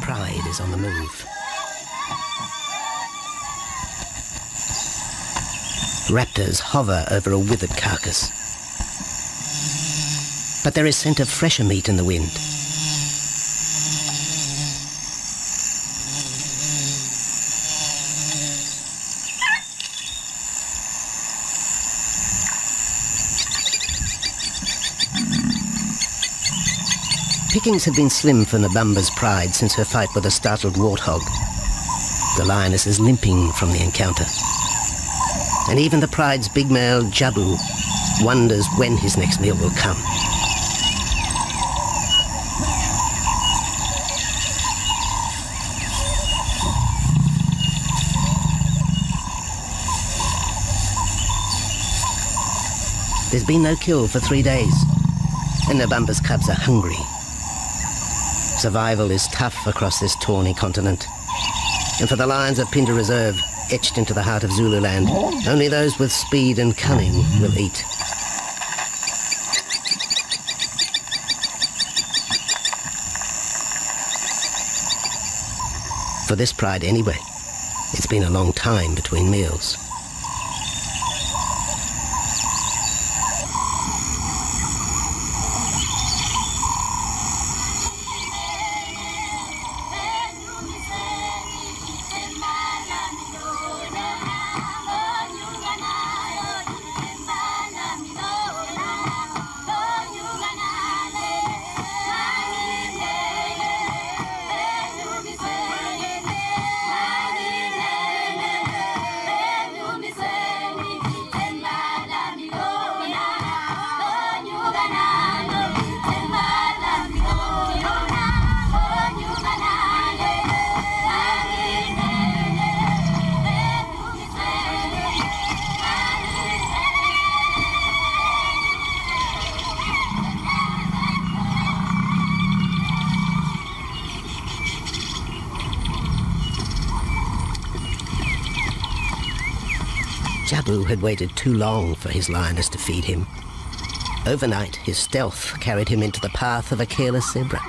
pride is on the move. Raptors hover over a withered carcass. But there is scent of fresher meat in the wind. Pickings had been slim for Nabamba's pride since her fight with a startled warthog. The lioness is limping from the encounter. And even the pride's big male, Jabu, wonders when his next meal will come. There's been no kill for 3 days, and Nabamba's cubs are hungry. Survival is tough across this tawny continent, and for the lions of Pinda Reserve, etched into the heart of Zululand, only those with speed and cunning will eat. For this pride anyway, it's been a long time between meals. Jabu had waited too long for his lioness to feed him. Overnight, his stealth carried him into the path of a careless zebra.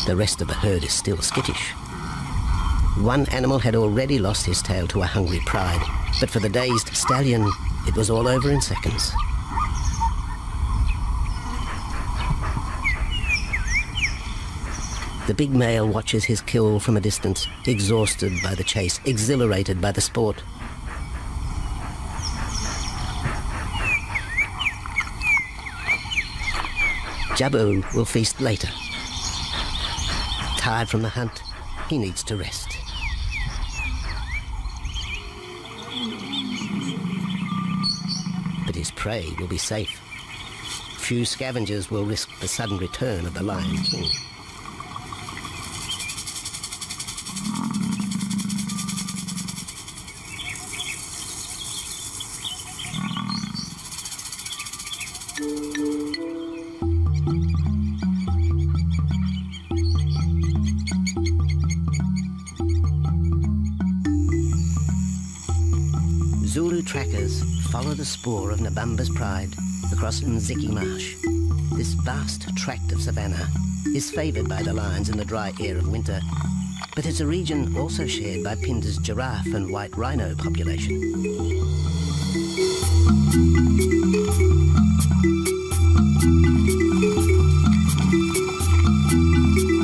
The rest of the herd is still skittish. One animal had already lost his tail to a hungry pride, but for the dazed stallion, it was all over in seconds. The big male watches his kill from a distance, exhausted by the chase, exhilarated by the sport. Jabu will feast later. Tired from the hunt, he needs to rest. But his prey will be safe. Few scavengers will risk the sudden return of the Lion King. Zulu trackers follow the spoor of Nabamba's pride across Nziki Marsh. This vast tract of savanna is favoured by the lions in the dry air of winter, but it's a region also shared by Pinda's giraffe and white rhino population.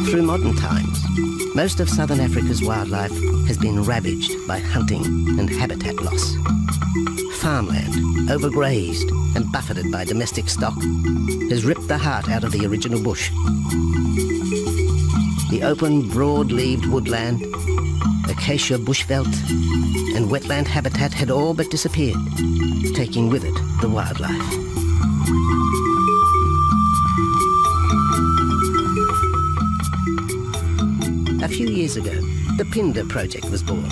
Through modern times, most of southern Africa's wildlife has been ravaged by hunting and habitat loss. Farmland, overgrazed and buffeted by domestic stock, has ripped the heart out of the original bush. The open, broad-leaved woodland, acacia bushveld, and wetland habitat had all but disappeared, taking with it the wildlife. A few years ago, the Pinda project was born.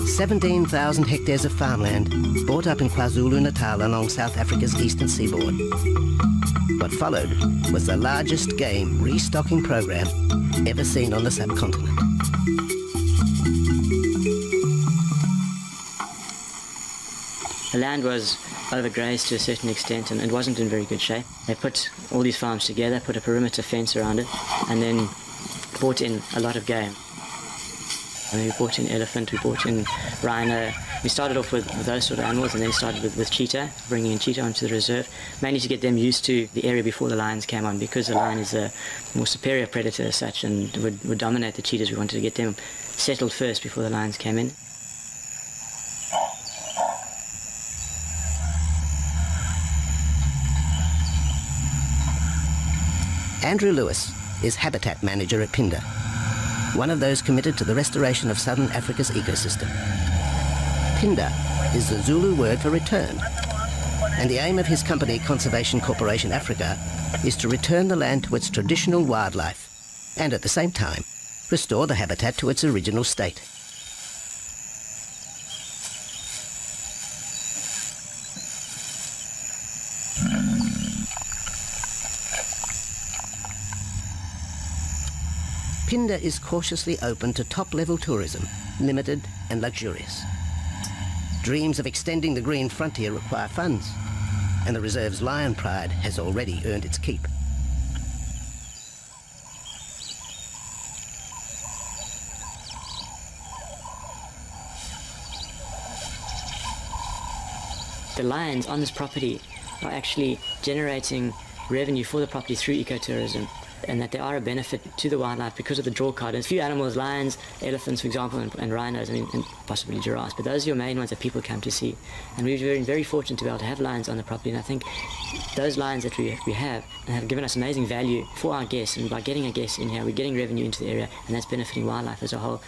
17,000 hectares of farmland bought up in KwaZulu-Natal along South Africa's eastern seaboard. What followed was the largest game restocking program ever seen on the subcontinent. The land was overgrazed to a certain extent and it wasn't in very good shape. They put all these farms together, put a perimeter fence around it, and then brought in a lot of game. And we brought in elephant, we brought in rhino. We started off with those sort of animals and then started with cheetah, bringing in cheetah onto the reserve, mainly to get them used to the area before the lions came on, because the lion is a more superior predator as such and would dominate the cheetahs. We wanted to get them settled first before the lions came in. Andrew Lewis is habitat manager at Phinda, one of those committed to the restoration of southern Africa's ecosystem. Phinda is the Zulu word for return, and the aim of his company, Conservation Corporation Africa, is to return the land to its traditional wildlife and at the same time restore the habitat to its original state. Phinda is cautiously open to top-level tourism, limited and luxurious. Dreams of extending the green frontier require funds, and the reserve's lion pride has already earned its keep. The lions on this property are actually generating revenue for the property through ecotourism, and that they are a benefit to the wildlife because of the draw card. There's a few animals, lions, elephants, for example, and rhinos, and possibly giraffes, but those are your main ones that people come to see. And we've been very fortunate to be able to have lions on the property, and I think those lions that we have given us amazing value for our guests, and by getting a guest in here, we're getting revenue into the area, and that's benefiting wildlife as a whole.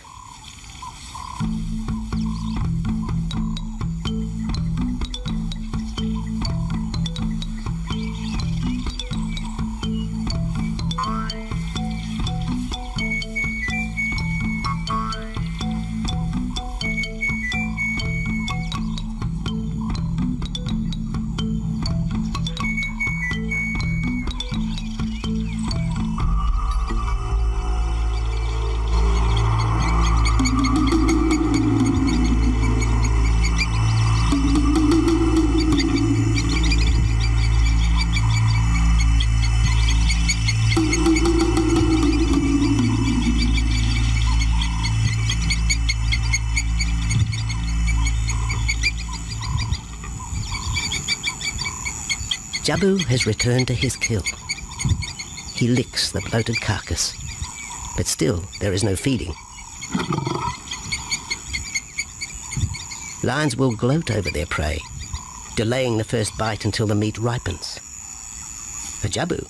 Jabu has returned to his kill. He licks the bloated carcass, but still there is no feeding. Lions will gloat over their prey, delaying the first bite until the meat ripens. For Jabu,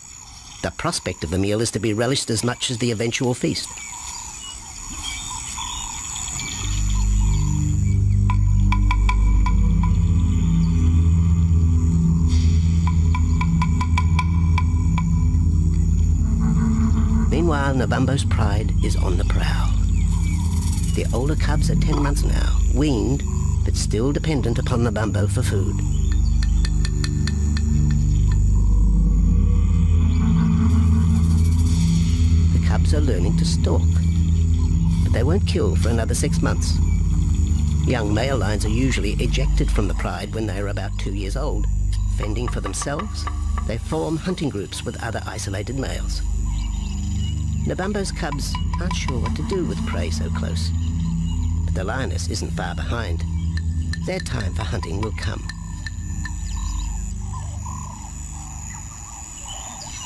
the prospect of the meal is to be relished as much as the eventual feast. Meanwhile, Nabambo's pride is on the prowl. The older cubs are 10 months now, weaned, but still dependent upon Nabambo for food. The cubs are learning to stalk, but they won't kill for another 6 months. Young male lions are usually ejected from the pride when they are about 2 years old. Fending for themselves, they form hunting groups with other isolated males. Nabambo's cubs aren't sure what to do with prey so close, but the lioness isn't far behind. Their time for hunting will come.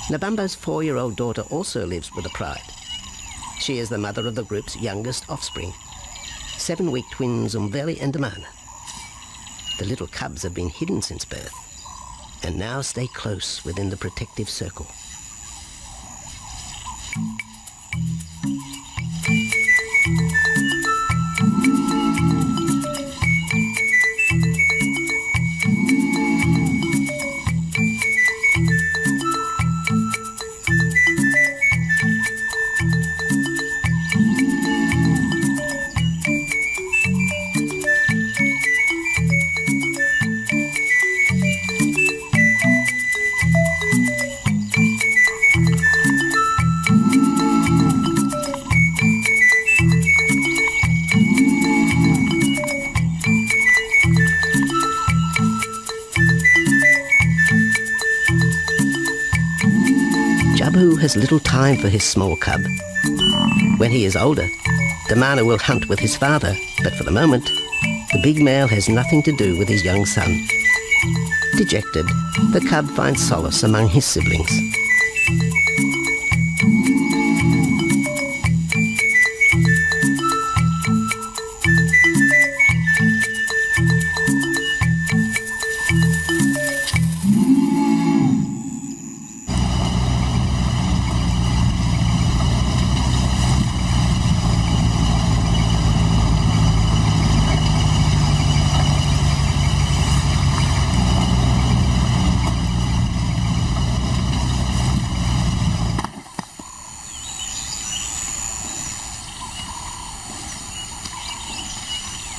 Nabambo's 4-year-old daughter also lives with the pride. She is the mother of the group's youngest offspring, 7-week twins Umveli and Damana. The little cubs have been hidden since birth, and now stay close within the protective circle. Jabu has little time for his small cub. When he is older, the mana will hunt with his father, but for the moment, the big male has nothing to do with his young son. Dejected, the cub finds solace among his siblings.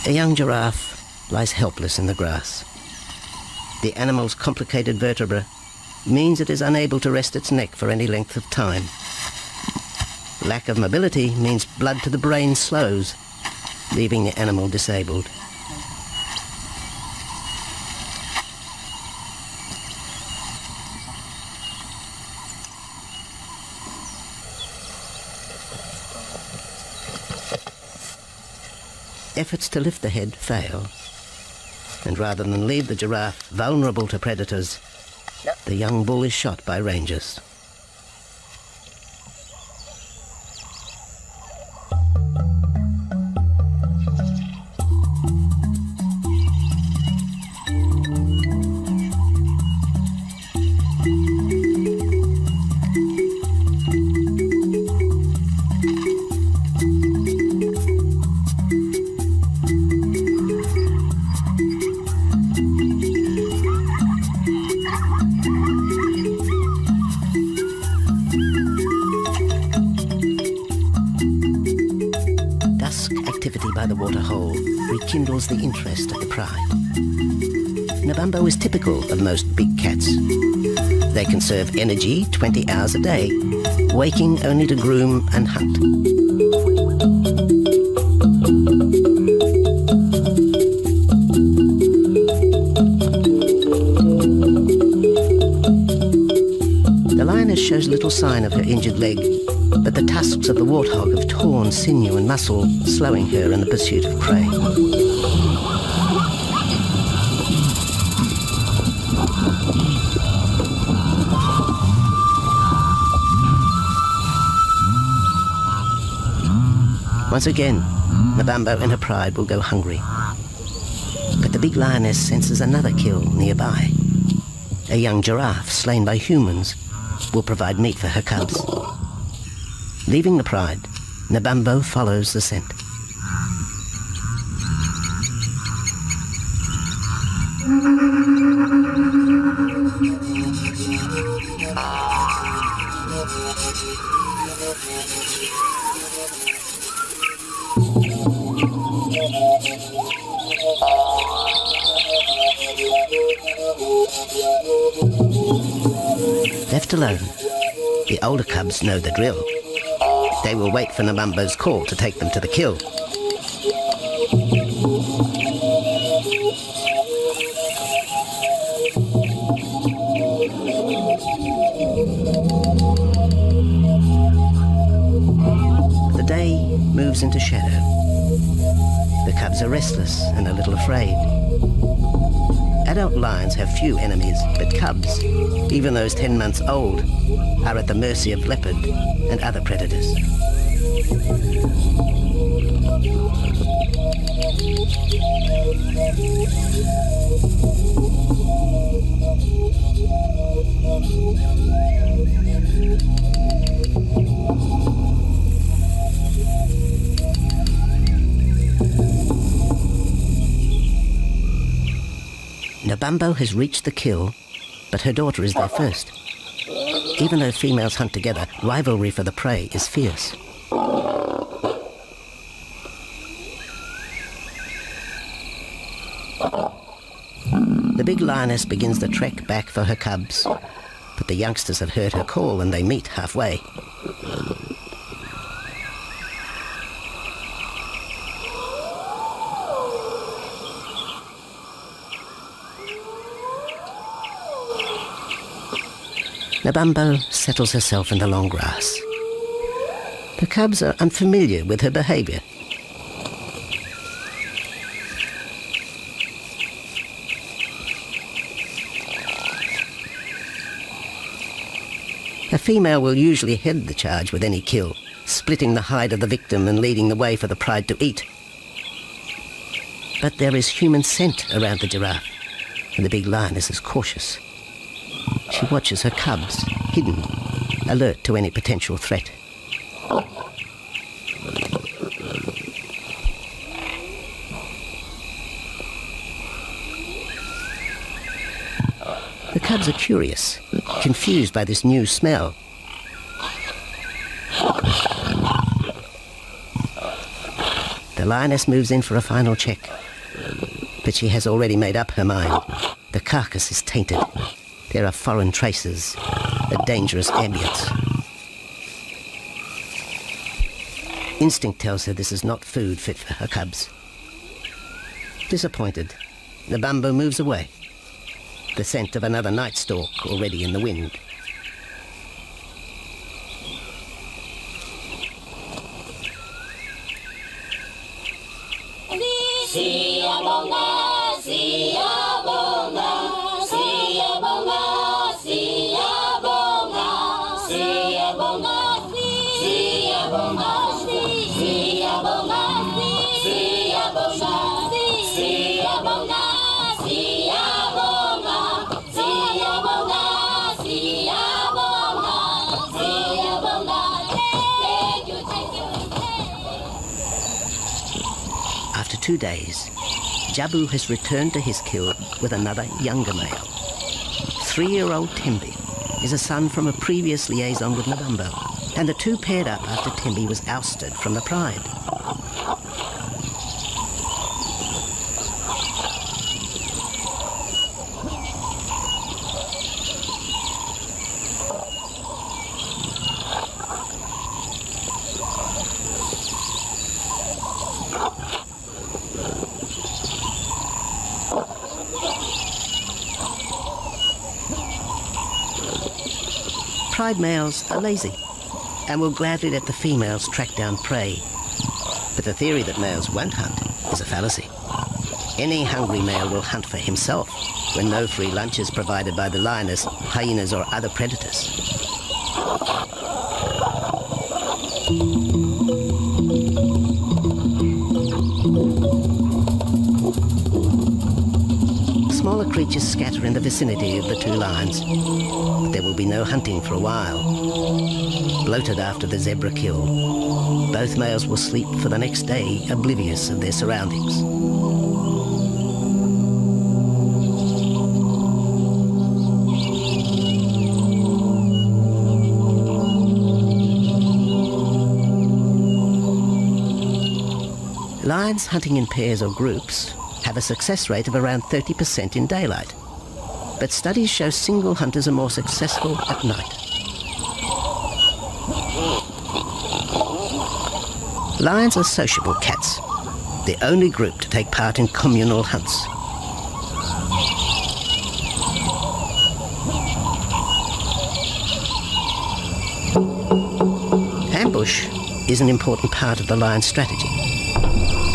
A young giraffe lies helpless in the grass. The animal's complicated vertebra means it is unable to rest its neck for any length of time. Lack of mobility means blood to the brain slows, leaving the animal disabled. Efforts to lift the head fail, and rather than leave the giraffe vulnerable to predators, the young bull is shot by rangers. By the waterhole rekindles the interest of the pride. Nabambo is typical of most big cats. They conserve energy 20 hours a day, waking only to groom and hunt. The lioness shows little sign of her injured leg, but the tusks of the warthog have torn sinew and muscle, slowing her in the pursuit of prey. Once again, Nabambo and her pride will go hungry. But the big lioness senses another kill nearby. A young giraffe slain by humans will provide meat for her cubs. Leaving the pride, Nabambo follows the scent. Left alone, the older cubs know the drill. They will wait for Nabambo's call to take them to the kill. The day moves into shadow. The cubs are restless and a little afraid. Adult lions have few enemies, but cubs, even those 10 months old, are at the mercy of leopard and other predators. Nabambo has reached the kill, but her daughter is there first. Even though females hunt together, rivalry for the prey is fierce. The big lioness begins the trek back for her cubs, but the youngsters have heard her call and they meet halfway. Nabambo settles herself in the long grass. The cubs are unfamiliar with her behaviour. A female will usually head the charge with any kill, splitting the hide of the victim and leading the way for the pride to eat. But there is human scent around the giraffe, and the big lioness is cautious. She watches her cubs, hidden, alert to any potential threat. The cubs are curious, confused by this new smell. The lioness moves in for a final check, but she has already made up her mind. The carcass is tainted. There are foreign traces, a dangerous ambience. Instinct tells her this is not food fit for her cubs. Disappointed, the bumbo moves away, the scent of another night stalk already in the wind. After 2 days, Jabu has returned to his kill with another younger male. 3-year-old Tembi is a son from a previous liaison with Nabumbo, and the two paired up after Tembi was ousted from the pride. Pride males are lazy and will gladly let the females track down prey. But the theory that males won't hunt is a fallacy. Any hungry male will hunt for himself when no free lunch is provided by the lioness, hyenas or other predators. Smaller creatures scatter in the vicinity of the two lions, but there will be no hunting for a while. Bloated after the zebra kill, both males will sleep for the next day, oblivious of their surroundings. Lions hunting in pairs or groups have a success rate of around 30% in daylight, but studies show single hunters are more successful at night. Lions are sociable cats, the only group to take part in communal hunts. Ambush is an important part of the lion's strategy.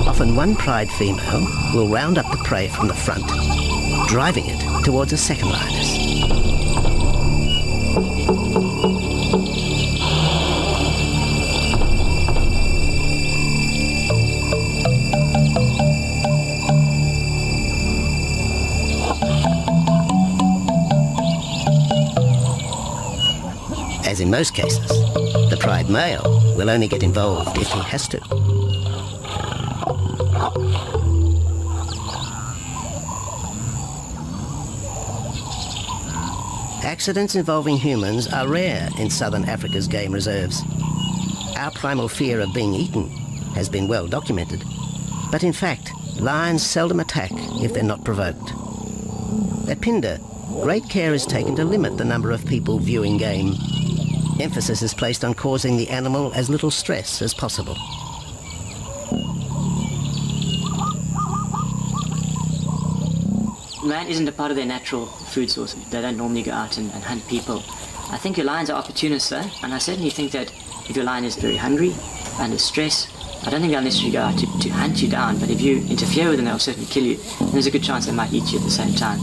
Often one pride female will round up the prey from the front, driving it towards a second lioness. As in most cases, the pride male will only get involved if he has to. Accidents involving humans are rare in southern Africa's game reserves. Our primal fear of being eaten has been well documented, but in fact, lions seldom attack if they're not provoked. At Phinda, great care is taken to limit the number of people viewing game. Emphasis is placed on causing the animal as little stress as possible. Man isn't a part of their natural food source. They don't normally go out and hunt people. I think your lions are opportunists though, and I certainly think that If your lion is very hungry, under stress, I don't think they'll necessarily go out to hunt you down, but if you interfere with them, they'll certainly kill you. And there's a good chance they might eat you at the same time.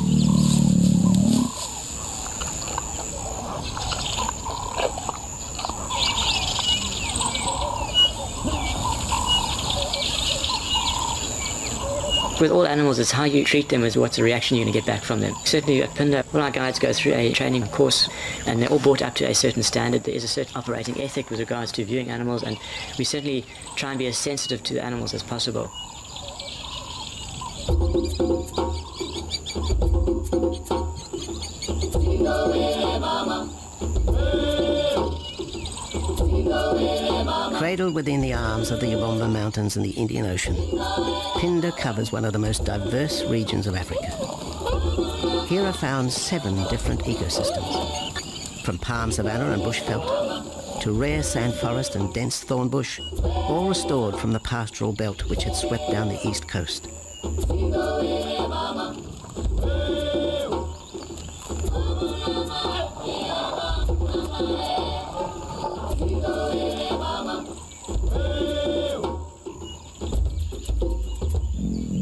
With all animals, it's how you treat them is what's the reaction you're going to get back from them. Certainly at Pinda, all our guides go through a training course and they're all brought up to a certain standard. There is a certain operating ethic with regards to viewing animals, and we certainly try and be as sensitive to the animals as possible. Cradled within the arms of the Ubomba Mountains and the Indian Ocean, Pinda covers one of the most diverse regions of Africa. Here are found 7 different ecosystems, from palm savanna and bushveld to rare sand forest and dense thorn bush, all restored from the pastoral belt which had swept down the east coast.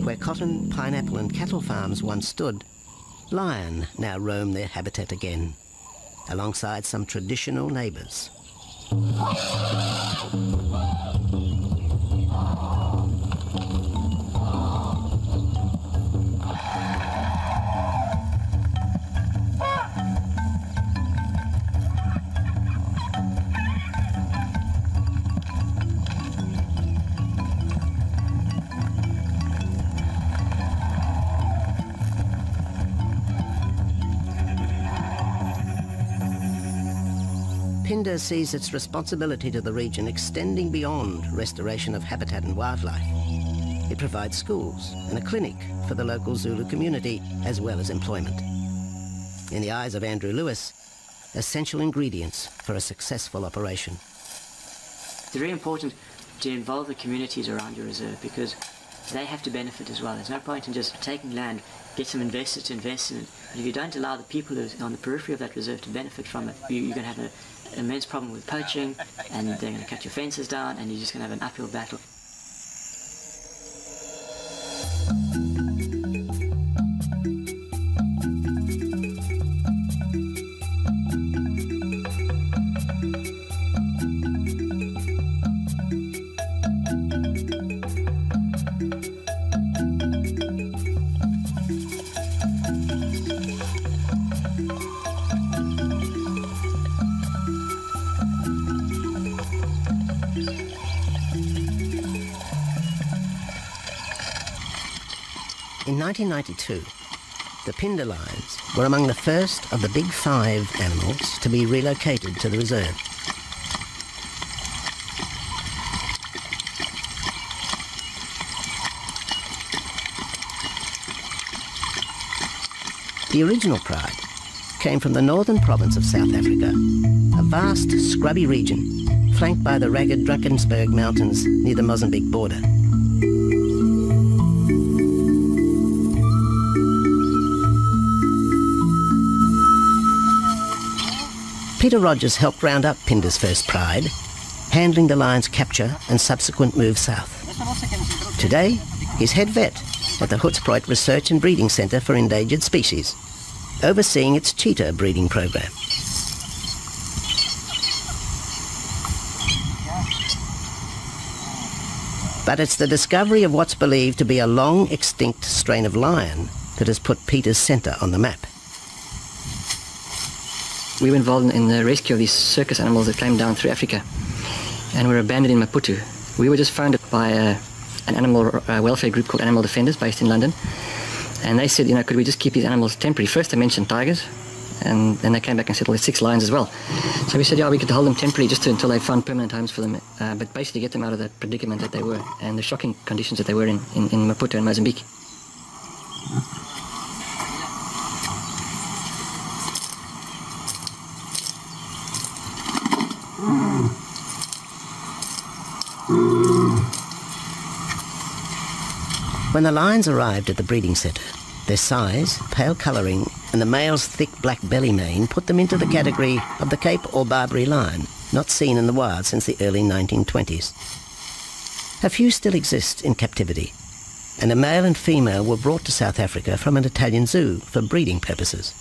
Where cotton, pineapple and cattle farms once stood, lion now roam their habitat again, alongside some traditional neighbours. Pinda sees its responsibility to the region extending beyond restoration of habitat and wildlife. It provides schools and a clinic for the local Zulu community, as well as employment. In the eyes of Andrew Lewis, essential ingredients for a successful operation. It's very important to involve the communities around your reserve because they have to benefit as well. There's no point in just taking land, get some investors to invest in it, but if you don't allow the people who are on the periphery of that reserve to benefit from it, you're going to have an immense problem with poaching, and they're going to cut your fences down, and you're just going to have an uphill battle. In 1992, the Pinda lions were among the first of the big 5 animals to be relocated to the reserve. The original pride came from the northern province of South Africa, a vast scrubby region flanked by the ragged Drakensberg Mountains near the Mozambique border. Peter Rogers helped round up Pinda's first pride, handling the lion's capture and subsequent move south. Today, he's head vet at the Hoedspruit Research and Breeding Centre for Endangered Species, overseeing its cheetah breeding program. But it's the discovery of what's believed to be a long extinct strain of lion that has put Peter's centre on the map. We were involved in the rescue of these circus animals that came down through Africa and were abandoned in Maputo. We were just founded by an animal welfare group called Animal Defenders based in London, and they said, could we just keep these animals temporary? First they mentioned tigers, and then they came back and said, well, there's 6 lions as well. So we said, yeah, we could hold them temporarily just until they found permanent homes for them, but basically get them out of that predicament that they were and the shocking conditions that they were in Maputo and Mozambique. When the lions arrived at the breeding centre, their size, pale colouring and the male's thick black belly mane put them into the category of the Cape or Barbary lion, not seen in the wild since the early 1920s. A few still exist in captivity, and a male and female were brought to South Africa from an Italian zoo for breeding purposes.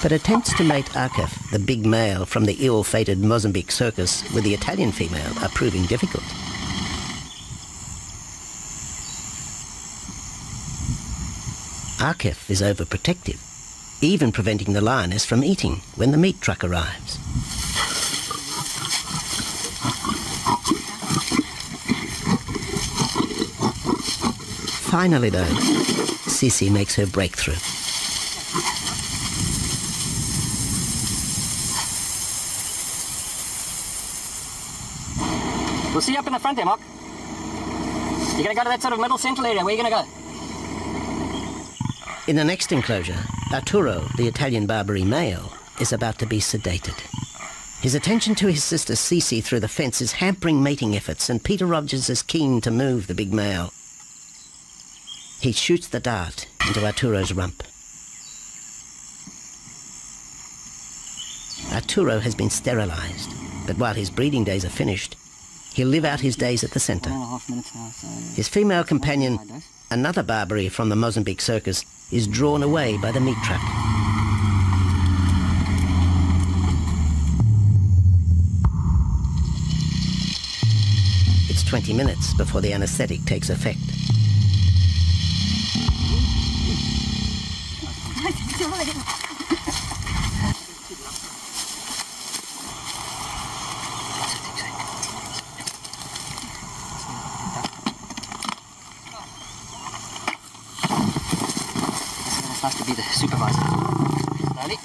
But attempts to mate Akef, the big male from the ill-fated Mozambique circus, with the Italian female are proving difficult. Akef is overprotective, even preventing the lioness from eating when the meat truck arrives. Finally, though, Sisi makes her breakthrough. We'll see you up in the front there, Mark. You're going to go to that sort of middle central area. Where are you going to go? In the next enclosure, Arturo, the Italian Barbary male, is about to be sedated. His attention to his sister Sisi through the fence is hampering mating efforts, and Peter Rogers is keen to move the big male. He shoots the dart into Arturo's rump. Arturo has been sterilized, but while his breeding days are finished, he'll live out his days at the center. 1.5 minutes now, so His female companion, another Barbary from the Mozambique circus, is drawn away by the meat truck. It's 20 minutes before the anesthetic takes effect. It's nice to be the supervisor. Slowly.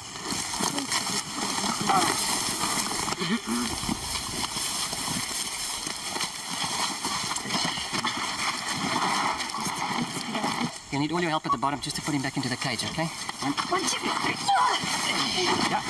You'll need all your help at the bottom just to put him back into the cage, okay? One, two, three. Yeah.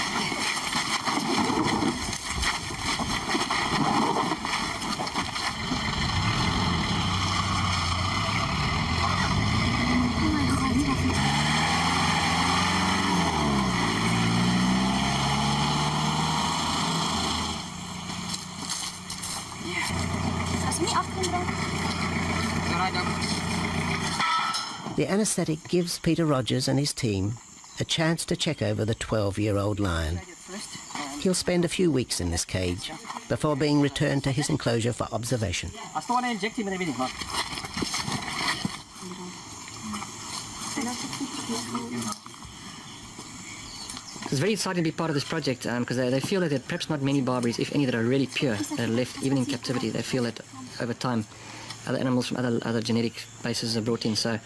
The anesthetic gives Peter Rogers and his team a chance to check over the 12-year-old lion. He'll spend a few weeks in this cage before being returned to his enclosure for observation. I still want to inject him and everything, Mark. It's very exciting to be part of this project because they feel that there are perhaps not many Barbaries, if any, that are really pure, that are left even in captivity. They feel that over time other animals from other genetic bases are brought in. So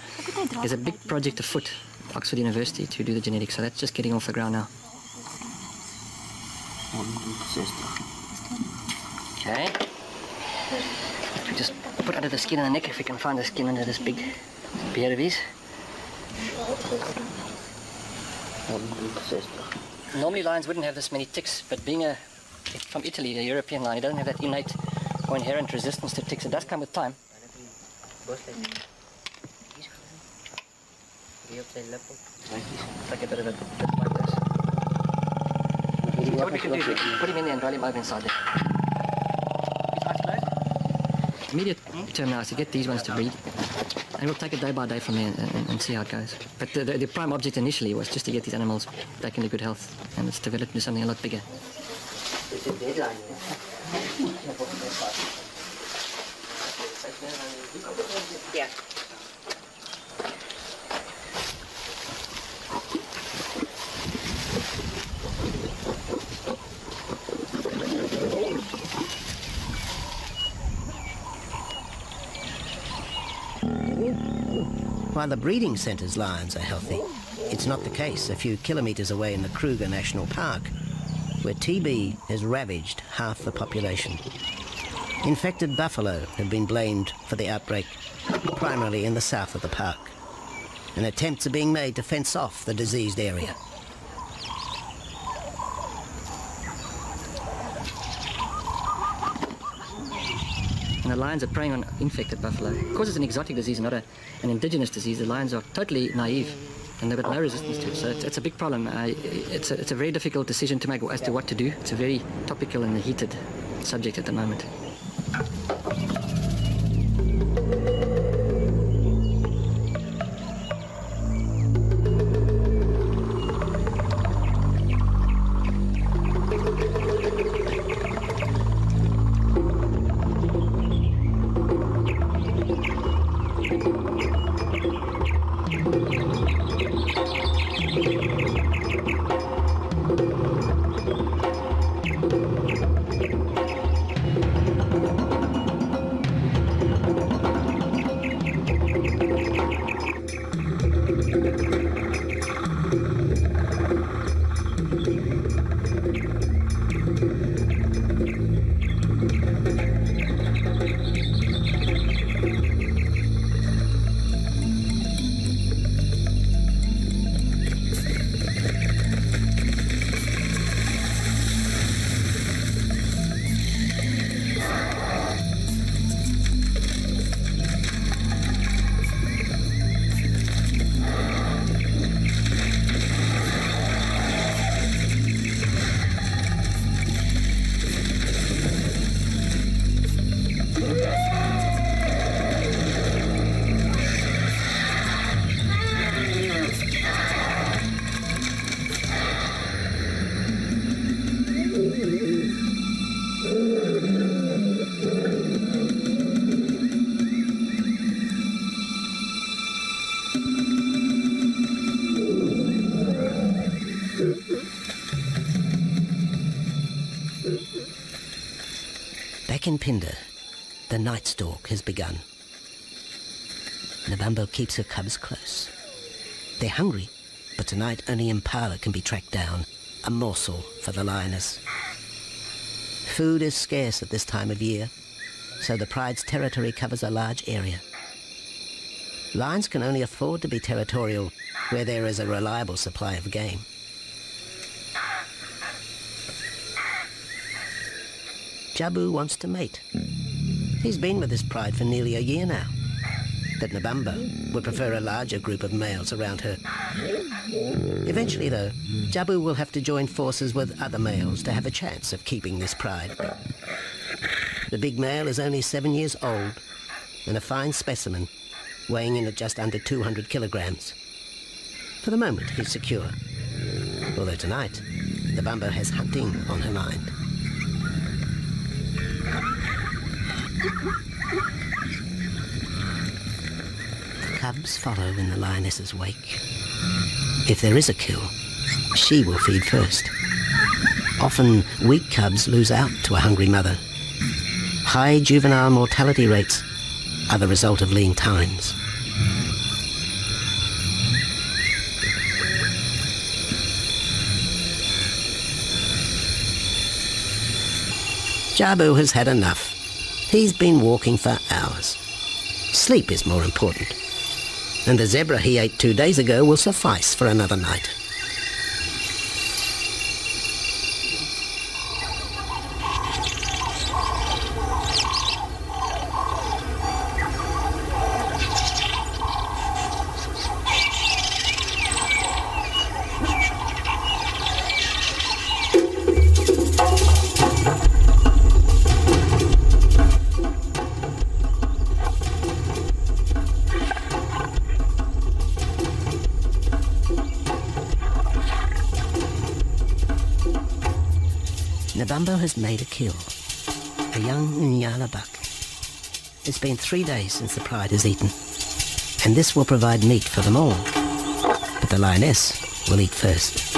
there's a big project afoot at Oxford University to do the genetics. So that's just getting off the ground now. Okay. We just put under the skin and the neck if we can find the skin under this big beard of his. Normally lions wouldn't have this many ticks, but being from Italy, a European lion, he doesn't have that innate or inherent resistance to ticks. It does come with time. Like a bit of a bit like this. What we can do is put him in there and roll him over inside there. Immediate term now is to get these ones to breed. And we'll take it day by day from there and see how it goes. But the prime object initially was just to get these animals back into good health, and it's developed into something a lot bigger. It's a deadline. Yeah. While the breeding centre's lions are healthy, it's not the case a few kilometres away in the Kruger National Park, where TB has ravaged half the population. Infected buffalo have been blamed for the outbreak, primarily in the south of the park, and attempts are being made to fence off the diseased area. And the lions are preying on infected buffalo. Because it's an exotic disease, not an indigenous disease, the lions are totally naive and they've got no resistance to it. So it's a big problem. It's a very difficult decision to make as to what to do. It's a very topical and heated subject at the moment. Back in Phinda, the night stalk has begun. Nabambo keeps her cubs close. They're hungry, but tonight only impala can be tracked down, a morsel for the lioness. Food is scarce at this time of year, so the pride's territory covers a large area. Lions can only afford to be territorial where there is a reliable supply of game. Jabu wants to mate. He's been with his pride for nearly a year now. But Nabambo would prefer a larger group of males around her. Eventually, though, Jabu will have to join forces with other males to have a chance of keeping this pride. The big male is only 7 years old and a fine specimen, weighing in at just under 200 kilograms. For the moment, he's secure. Although tonight, Nabambo has hunting on her mind. The cubs follow in the lioness's wake. If there is a kill, she will feed first. Often, weak cubs lose out to a hungry mother. High juvenile mortality rates are the result of lean times. Jabu has had enough. He's been walking for hours. Sleep is more important. And the zebra he ate 2 days ago will suffice for another night. Nabambo has made a kill, a young Nyala buck. It's been 3 days since the pride has eaten, and this will provide meat for them all. But the lioness will eat first.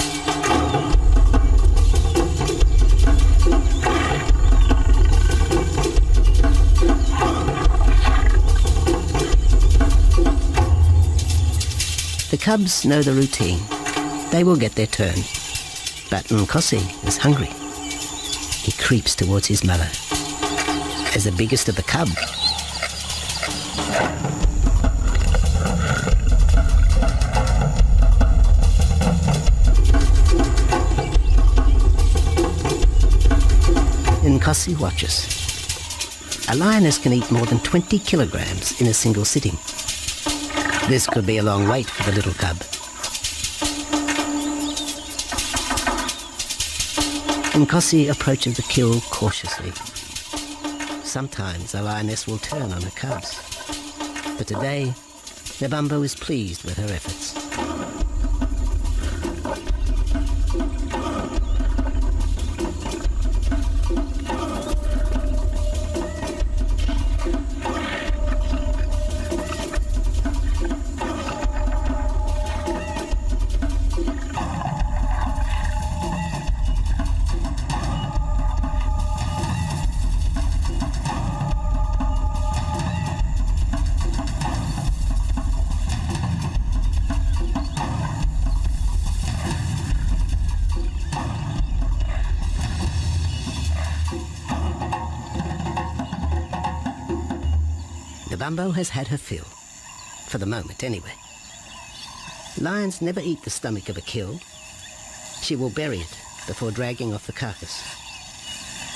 The cubs know the routine. They will get their turn. But Nkosi is hungry. He creeps towards his mother. As the biggest of the cub, Nkosi watches. A lioness can eat more than 20 kilograms in a single sitting. This could be a long wait for the little cub. Nkosi approaches the kill cautiously. Sometimes a lioness will turn on her cubs, but today Nabambo is pleased with her efforts. Nabambo has had her fill, for the moment anyway. Lions never eat the stomach of a kill. She will bury it before dragging off the carcass.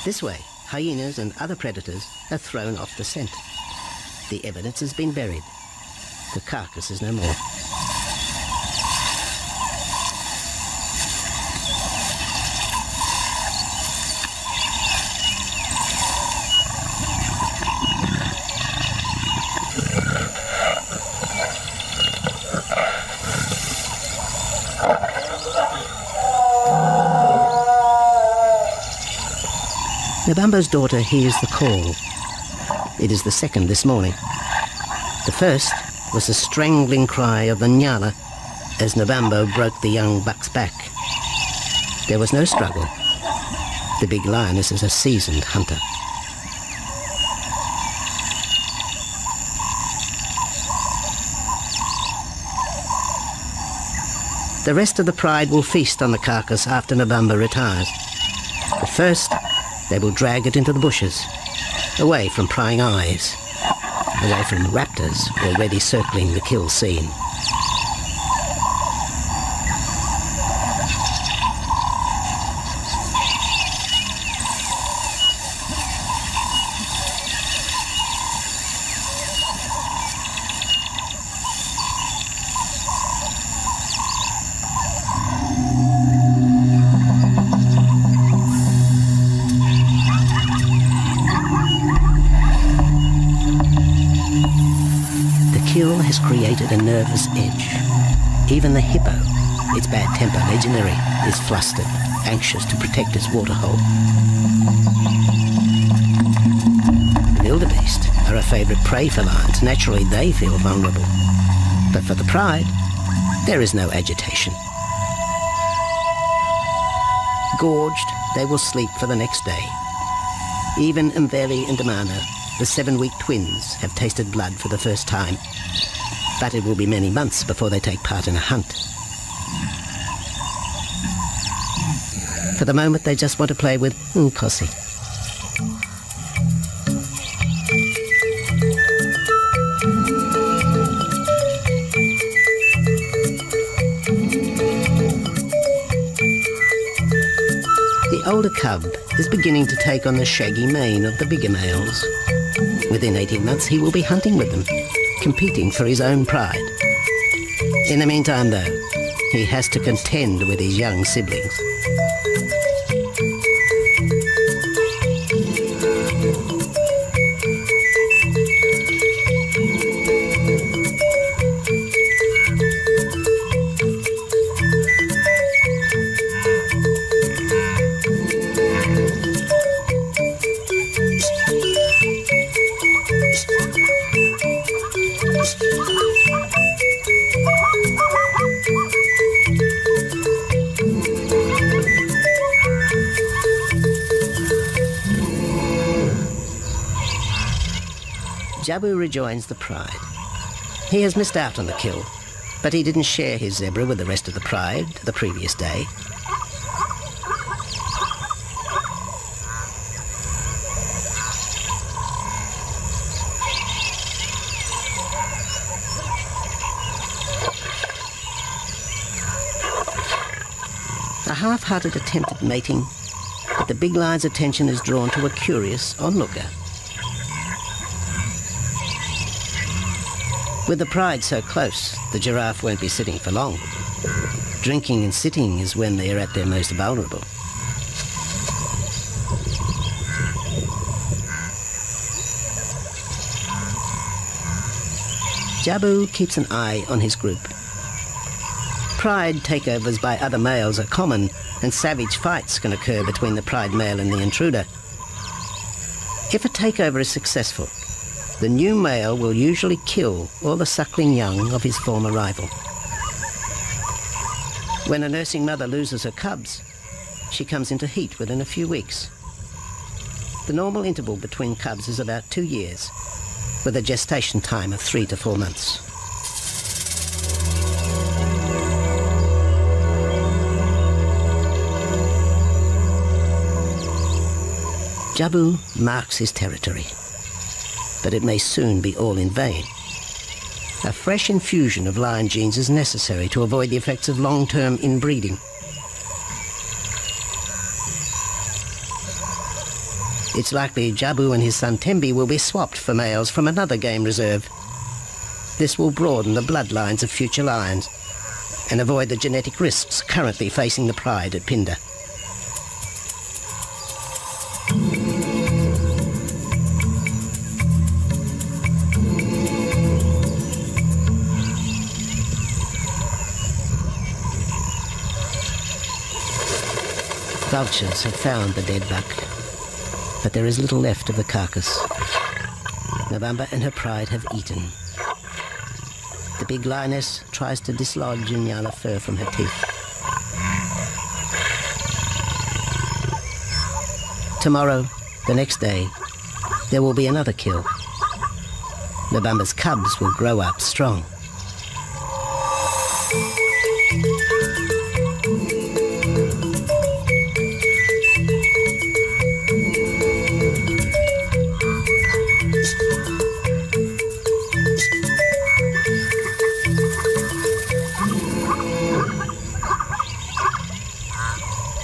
This way, hyenas and other predators are thrown off the scent. The evidence has been buried. The carcass is no more. Nabambo's daughter hears the call. It is the second this morning. The first was the strangling cry of the Nyala as Nabambo broke the young buck's back. There was no struggle. The big lioness is a seasoned hunter. The rest of the pride will feast on the carcass after Nabambo retires. But first, they will drag it into the bushes, away from prying eyes, away from raptors already circling the kill scene. Has created a nervous edge. Even the hippo, its bad temper legendary, is flustered, anxious to protect its waterhole. The wildebeest are a favourite prey for lions. Naturally, they feel vulnerable. But for the pride, there is no agitation. Gorged, they will sleep for the next day. Even Mveli and Damana, the 7-week twins, have tasted blood for the first time. But it will be many months before they take part in a hunt. For the moment, they just want to play with Nkosi. The older cub is beginning to take on the shaggy mane of the bigger males. Within 18 months, he will be hunting with them, competing for his own pride. In the meantime, though, he has to contend with his young siblings. Jabu rejoins the pride. He has missed out on the kill, but he didn't share his zebra with the rest of the pride the previous day. A half-hearted attempt at mating, but the big lion's attention is drawn to a curious onlooker. With the pride so close, the giraffe won't be sitting for long. Drinking and sitting is when they are at their most vulnerable. Jabu keeps an eye on his group. Pride takeovers by other males are common, and savage fights can occur between the pride male and the intruder. If a takeover is successful, the new male will usually kill all the suckling young of his former rival. When a nursing mother loses her cubs, she comes into heat within a few weeks. The normal interval between cubs is about 2 years, with a gestation time of 3 to 4 months. Jabu marks his territory, but it may soon be all in vain. A fresh infusion of lion genes is necessary to avoid the effects of long-term inbreeding. It's likely Jabu and his son Tembi will be swapped for males from another game reserve. This will broaden the bloodlines of future lions and avoid the genetic risks currently facing the pride at Phinda. Vultures have found the dead buck, but there is little left of the carcass. November and her pride have eaten. The big lioness tries to dislodge Nyala fur from her teeth. Tomorrow, the next day, there will be another kill. November's cubs will grow up strong.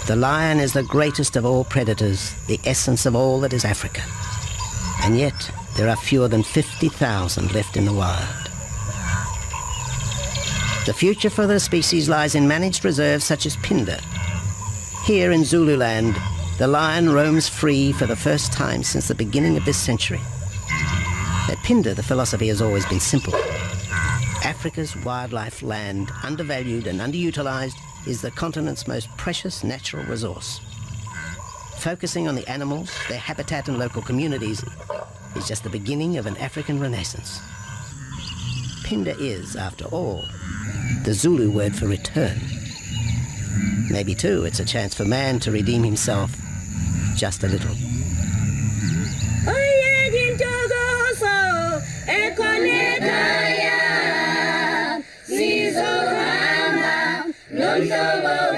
The lion is the greatest of all predators, the essence of all that is Africa. And yet, there are fewer than 50,000 left in the wild. The future for the species lies in managed reserves such as Phinda. Here in Zululand, the lion roams free for the first time since the beginning of this century. At Phinda, the philosophy has always been simple. Africa's wildlife land, undervalued and underutilized, is the continent's most precious natural resource. Focusing on the animals, their habitat and local communities is just the beginning of an African renaissance. Phinda is, after all, the Zulu word for return. Maybe too, it's a chance for man to redeem himself just a little. Hallelujah.